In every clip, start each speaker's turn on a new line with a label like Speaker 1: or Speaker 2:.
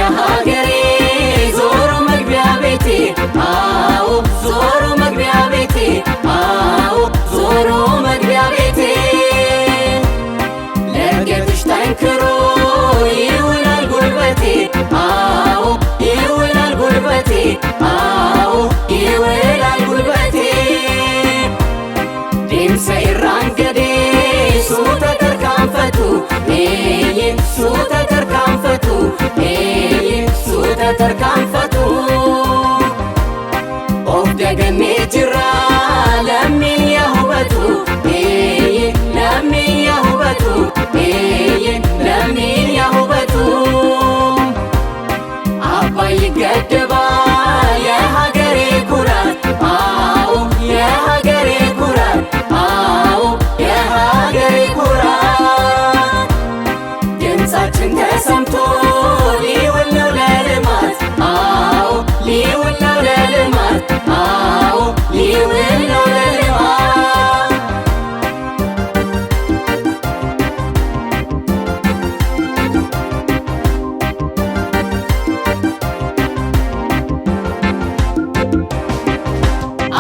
Speaker 1: የሀገሬ ዞሮ መግቢያ ቤቴ አዎ ዞሮ መግቢያ ቤቴ አዎ ዞሮ መግቢያ ቤቴ ለጌጥሽ ጠንክሮ ይውላል ጉልበቴ አዎ ይውላል ጉልበቴ አዎ ይውላል ጉልበቴ ዲምሰ ይራንገዴ ሱተ ተርካንፈቱ ሱተ ተርካንፈቱ ሱተ ተርካንፈቱ ኦፍ ደገኔ ጅራ ለሚን ያሁበቱ ለሚን ያሁበቱ ለሚን ያሁበቱ አባይ ይገድባል የሀገሬ ኩራት አዎ የሀገሬ ኩራት አዎ የሀገሬ ኩራት ድምፃችን ተሰምቶ ሊውል ነው ለልማት አዎ ሊውል ነው ለልማት አዎ ሊውል ነው ለልማት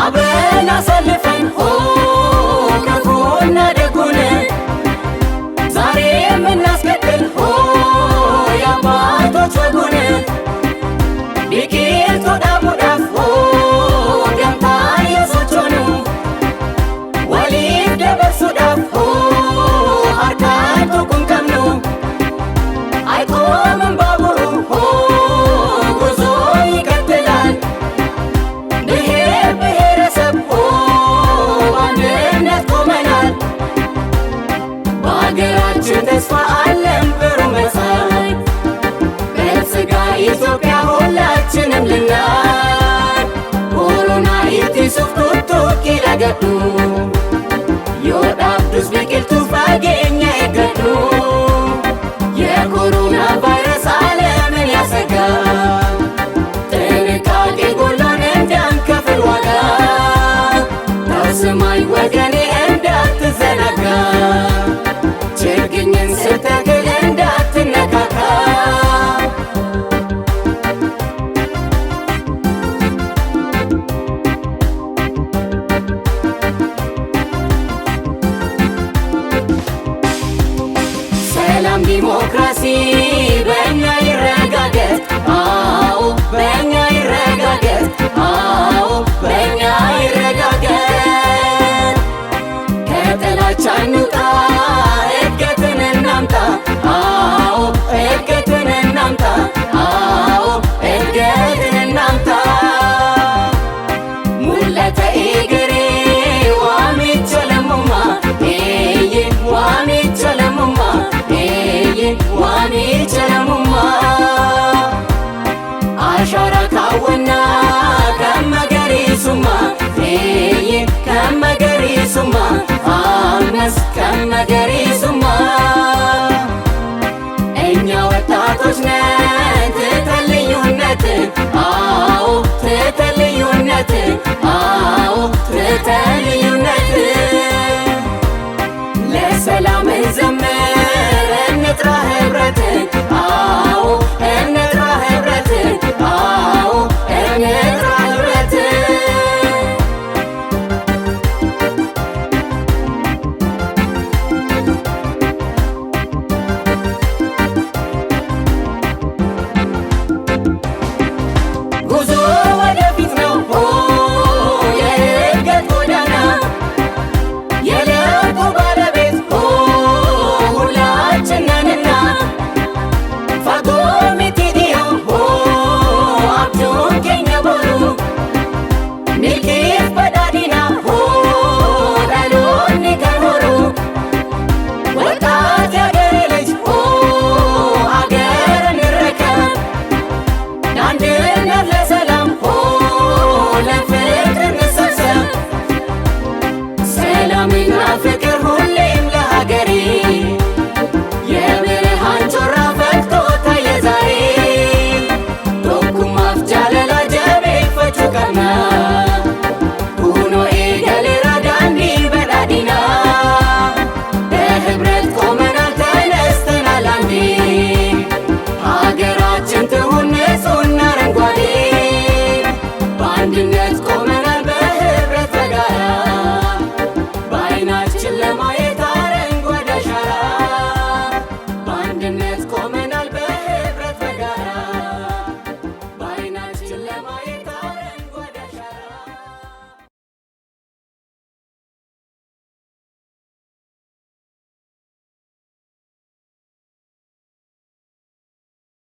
Speaker 1: አብረን አሳልፈን ክፉና ደጉን ዛሬ የምናስቀጥል የአባቶች ወጉን ቢቂልቱ ዳሙዳፍ ደምታ የሶቾኑ ወሊፍ ደበርሱ ዳፍ ሀርካቱ ቁንቀምኑ አይቆምም ባቡሩ ጉዞ ይቀጥላል ብሔር ብሔረሰብ በአንድነት ቆመናል በሀገራችን ተስፋ አለን ብሩህ መጻኢ በልጽጋ ኢትዮጵያ ሁላችንም ልናይ ኮሮና ኢትሱፍ ቱቱቂ ለገዱ ዮዳብዱስ ቢቂልቱ ፋጌኛ ይገዱ የኮሮና ቫይረስ ዓለምን ያሰጋል ጥንቃቄ ጎሎን እንዳንከፍል ዋጋ ተስማኝ ወገኔ እንዳትዘናጋ ችግኝን ስተክል እንዳትነካካ ሰላም ዲሞክራሲ በእኛ ይረጋገጥ አዎ በእኛ ይረጋገጥ አዎ በእኛ ይረጋገጥ ከጥላቻ እንውጣ እድገትን እናምጣ አዎ እድገትን እናምጣ አዎ እድገትን እናምጣ ሙለተ ኢግሬ ዋሚቸ ለሙማ ዋሚቸ ለሙማ ዋሚቸ ለሙማ አሻራ ካወና ከመገሪሱማ ከመገሪሱማ አመስ ከመገሪሱማ